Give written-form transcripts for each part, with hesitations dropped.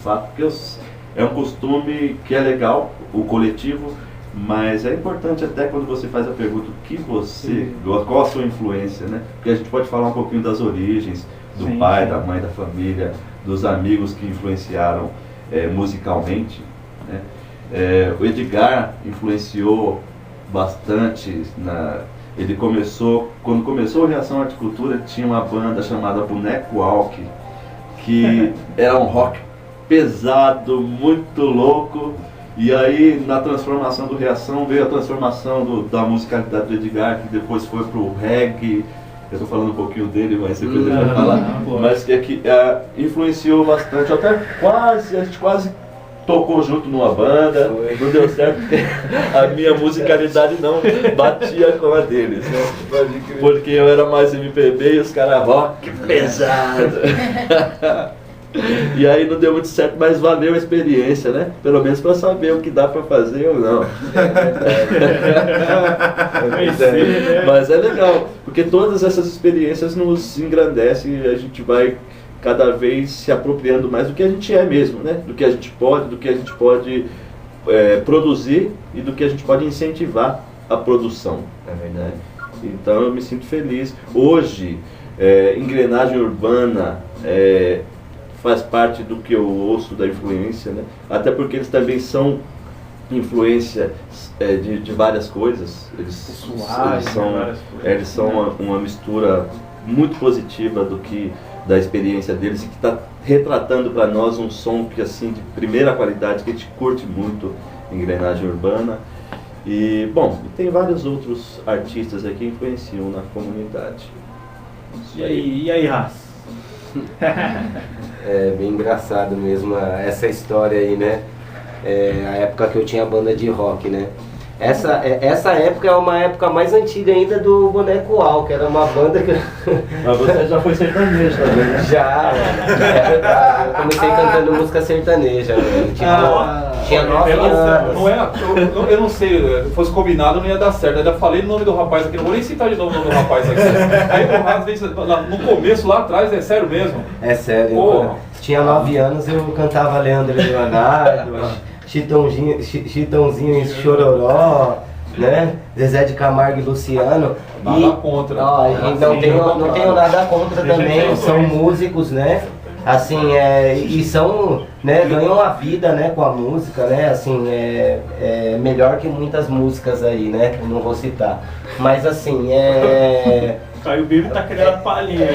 fato, porque é um costume que é legal, o coletivo, mas é importante até quando você faz a pergunta o que você gosta, qual a sua influência, né? Porque a gente pode falar um pouquinho das origens, do pai, da mãe, da família, dos amigos que influenciaram musicalmente, né? O Edgar influenciou bastante ele começou, quando começou a Reação Arte e Cultura, tinha uma banda chamada Boneco Alck, que era um rock pesado, muito louco, e aí na transformação do Reação veio a transformação da musicalidade do Edgar, que depois foi pro reggae. Eu estou falando um pouquinho dele, mas depois ele vai falar, mas que influenciou bastante, a gente quase tocou junto numa banda, não deu certo porque a minha musicalidade não batia com a deles, né? Porque eu era mais MPB e os caras rock pesado. E aí não deu muito certo, mas valeu a experiência, né? Pelo menos para saber o que dá para fazer ou não. Mas é legal, porque todas essas experiências nos engrandecem e a gente vai cada vez se apropriando mais do que a gente é mesmo, né? Do que a gente pode produzir e do que a gente pode incentivar a produção. É verdade. Então eu me sinto feliz. Hoje, engrenagem urbana faz parte do que eu ouço da influência, né? Até porque eles também são influência de várias coisas. Eles são uma mistura muito positiva da experiência deles e que está retratando para nós um som que, assim, de primeira qualidade, que a gente curte muito, engrenagem urbana. E, bom, tem vários outros artistas aqui que influenciam na comunidade. E aí, Raça? É bem engraçado mesmo essa história aí, né? A época que eu tinha banda de rock, né? Essa época é uma época mais antiga ainda do Boneco Alck, era uma banda que... Mas você já foi sertanejo também, né? Já, é verdade. Eu comecei cantando música sertaneja, né? Tinha 9 anos. Eu não sei, se fosse combinado não ia dar certo. Eu já falei o nome do rapaz aqui, não vou nem citar de novo o nome do rapaz aqui. Aí, às vezes, no começo, lá atrás, é sério mesmo? É sério. Tinha 9 anos, eu cantava Leandro e Leonardo... Chitãozinho e Chororó, né? Zezé de Camargo e Luciano. Nada contra. Não tenho nada contra também, são músicos, né? Assim, e são, né, ganham a vida, né, com a música, né? Assim, é melhor que muitas músicas aí, né? Eu não vou citar. Mas assim, Caio Bibo tá criando palhinha.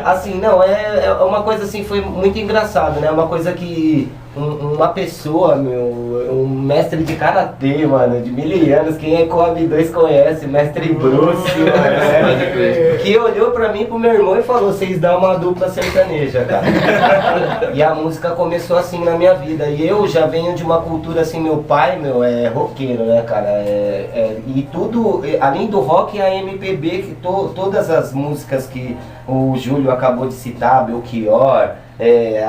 Assim, não, é uma coisa assim, foi muito engraçado, né? Uma coisa que uma pessoa, um mestre de karatê, mano, de 1000 anos, quem é Coab 2 conhece, mestre Bruce, mano, que olhou pra mim e pro meu irmão e falou: vocês dão uma dupla sertaneja, cara. E a música começou assim na minha vida. E eu já venho de uma cultura assim, meu pai, é roqueiro, né, cara? E tudo, além do rock, a MPB, que todas as músicas que o Júlio acabou de citar, Belchior,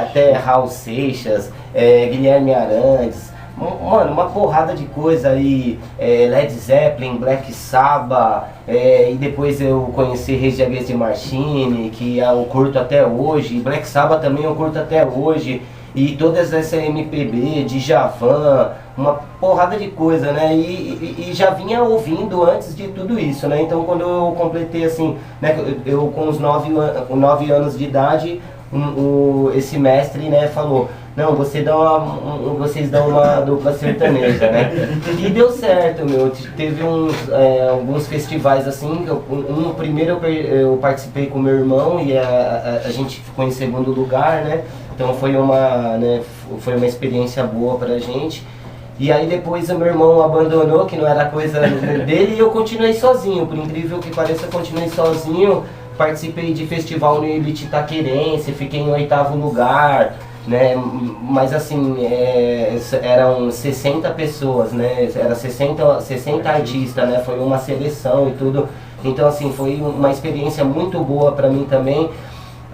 até Raul Seixas, Guilherme Arantes, mano, uma porrada de coisa aí, Led Zeppelin, Black Sabbath, e depois eu conheci Rage Against the Machine, que eu curto até hoje, Black Sabbath também eu curto até hoje, e todas essa MPB, Djavan, uma porrada de coisa, né, e já vinha ouvindo antes de tudo isso, né, então quando eu completei assim, né, eu com os 9 anos de idade, esse mestre, né, falou: não, vocês dão uma dupla sertaneja, né? E deu certo, meu. Teve alguns festivais assim, primeiro eu participei com meu irmão e a gente ficou em segundo lugar, né? Então foi uma experiência boa pra gente. E aí depois o meu irmão abandonou, que não era coisa dele, e eu continuei sozinho. Por incrível que pareça, eu continuei sozinho. Participei de festival no Elite Itaquerense, fiquei em 8º lugar, né? Mas assim, eram 60 pessoas, né? Era 60 artistas, né? Foi uma seleção e tudo. Então assim, foi uma experiência muito boa pra mim também.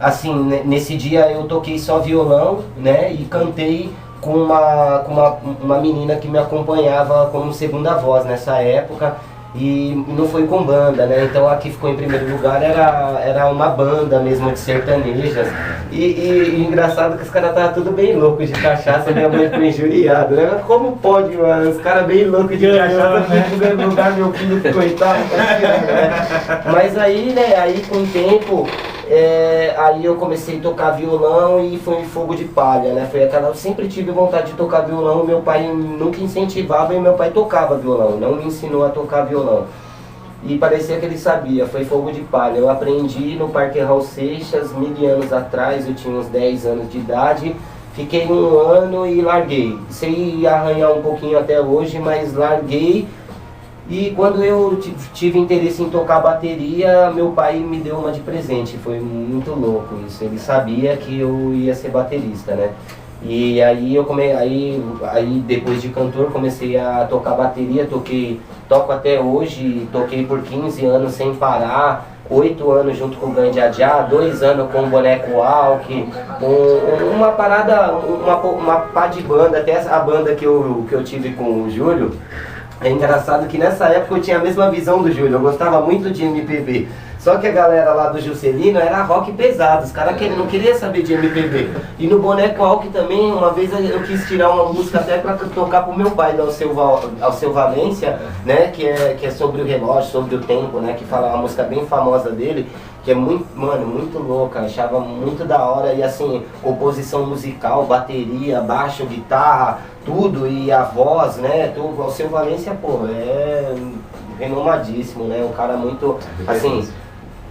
Assim, nesse dia eu toquei só violão, né? E cantei com uma menina que me acompanhava como segunda voz nessa época. e não foi com banda, né? Então a que ficou em primeiro lugar era uma banda mesmo de sertanejas. E engraçado que os caras estavam tudo bem loucos de cachaça, minha mãe ficou injuriada, né? Como pode, mano? Os caras bem loucos de cachaça, ficam em primeiro lugar, meu filho, coitado, tá tirando, né? Mas aí, né, aí com o tempo, aí eu comecei a tocar violão e foi fogo de palha, né? Foi aquela, eu sempre tive vontade de tocar violão, meu pai nunca incentivava e meu pai tocava violão, não me ensinou a tocar violão. E parecia que ele sabia, foi fogo de palha. Eu aprendi no Parque Raul Seixas, 1000 anos atrás, eu tinha uns 10 anos de idade. Fiquei 1 ano e larguei. Sei arranhar um pouquinho até hoje, mas larguei. E quando eu tive interesse em tocar bateria, meu pai me deu uma de presente. Foi muito louco isso. Ele sabia que eu ia ser baterista, né? E aí aí depois de cantor comecei a tocar bateria, toco até hoje, toquei por 15 anos sem parar, 8 anos junto com o Gandiadiá, 2 anos com o Boneco Alck, uma parada, uma pá de banda, até a banda que eu tive com o Júlio. É engraçado que nessa época eu tinha a mesma visão do Júlio, eu gostava muito de MPB. Só que a galera lá do Juscelino era rock pesado, os caras não queriam saber de MPB. E no Boneco Alck também, uma vez eu quis tirar uma música até pra tocar pro meu pai, do Alceu Valência, né, que é sobre o relógio, sobre o tempo, né, que fala uma música bem famosa dele, que é muito, mano, muito louca, achava muito da hora, e assim, composição musical, bateria, baixo, guitarra, tudo, e a voz, né, tudo, o Alceu Valência, pô, é renomadíssimo, né, um cara muito, assim,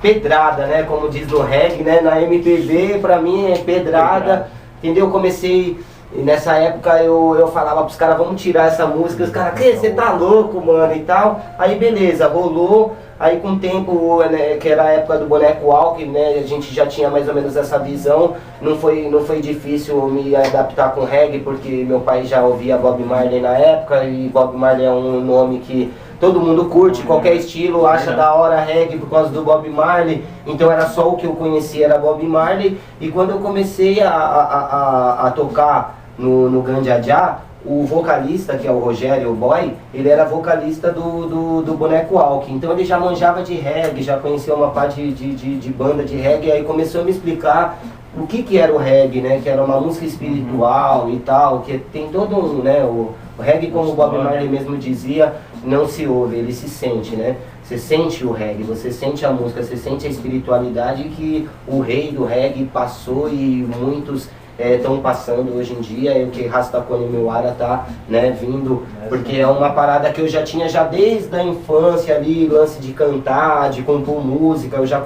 pedrada, né, como diz no reggae, né, na MPB, pra mim é pedrada, entendeu, comecei... E nessa época eu falava pros caras, vamos tirar essa música, os caras, que você tá louco, mano, e tal. Aí beleza, rolou, aí com o tempo, né, que era a época do Boneco Alck, né, a gente já tinha mais ou menos essa visão, não foi difícil me adaptar com reggae, porque meu pai já ouvia Bob Marley na época, e Bob Marley é um nome que todo mundo curte, qualquer estilo, acha da hora reggae por causa do Bob Marley, então era só o que eu conhecia, era Bob Marley, e quando eu comecei a tocar no Gandiadiá, o vocalista, que é o Rogério Boy, ele era vocalista do Boneco Alck, então ele já manjava de reggae, já conhecia uma parte de banda de reggae, aí começou a me explicar o que era o reggae, né, que era uma música espiritual e tal, que tem todo um, né, o reggae, como o Bob Marley mesmo dizia, não se ouve, ele se sente, né? Você sente o reggae, você sente a música, você sente a espiritualidade que o rei do reggae passou e muitos estão passando hoje em dia, e o que Rastacone Miwara tá, né, vindo, porque é uma parada que eu já tinha já desde a infância ali, lance de cantar, de compor música, eu já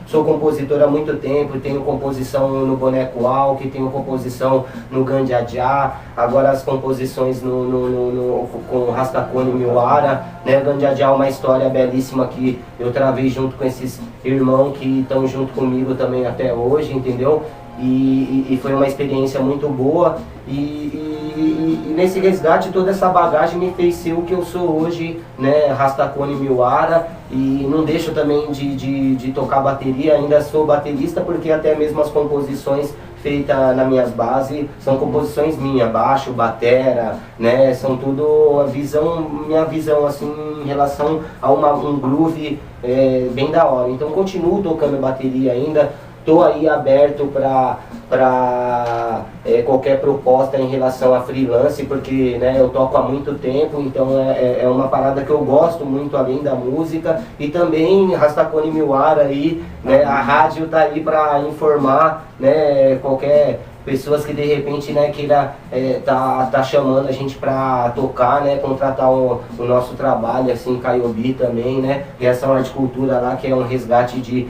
sou compositor há muito tempo, tenho composição no Boneco Alck, tenho composição no Gandiadiá, agora as composições com Rastacone Miwara, né, Gandiadiá é uma história belíssima que eu travei junto com esses irmãos que estão junto comigo também até hoje, entendeu? E foi uma experiência muito boa e nesse resgate toda essa bagagem me fez ser o que eu sou hoje, né, Rastacone Miwara, e não deixo também de tocar bateria, ainda sou baterista porque até mesmo as composições feitas nas minhas bases são composições minhas, baixo, batera, né, são tudo minha visão assim em relação a um groove bem da hora, então continuo tocando bateria ainda. Estou aí aberto para qualquer proposta em relação a freelance, porque, né, eu toco há muito tempo, então é uma parada que eu gosto muito além da música. E também Rastacone Miwara aí, né, a rádio está aí para informar, né, qualquer pessoas que de repente, né, queira tá chamando a gente para tocar, né, contratar o nosso trabalho, assim, Caiobi também, né, Reação Arte Cultura lá, que é um resgate de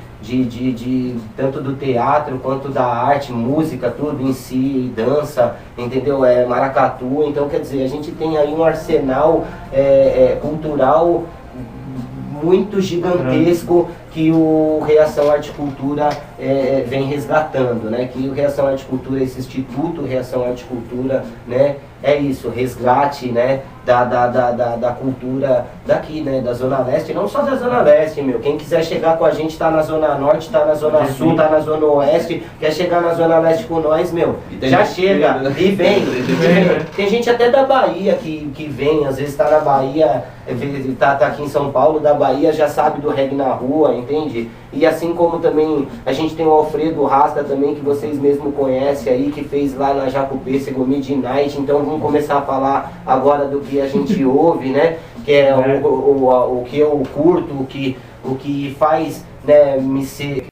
tanto do teatro quanto da arte, música, tudo em si, dança, entendeu? Maracatu, então quer dizer, a gente tem aí um arsenal cultural muito gigantesco que o Reação Arte Cultura vem resgatando, né? Que o Reação Arte Cultura, esse Instituto Reação Arte Cultura, né? é isso, resgate, né, da cultura daqui, né, da Zona Leste, não só da Zona Leste, meu, quem quiser chegar com a gente tá na Zona Norte, tá na Zona Sul, tá na Zona Oeste, quer chegar na Zona Leste com nós, meu, já chega, e vem, tem gente até da Bahia que vem, às vezes tá na Bahia, tá aqui em São Paulo, da Bahia, já sabe do reggae na rua, entende? E assim como também, a gente tem o Alfredo Rasta também, que vocês mesmo conhecem aí, que fez lá na Jacupêssego Midnight, então vamos começar a falar agora do que a gente ouve, né? Que é o que eu curto, o que faz, né, me ser...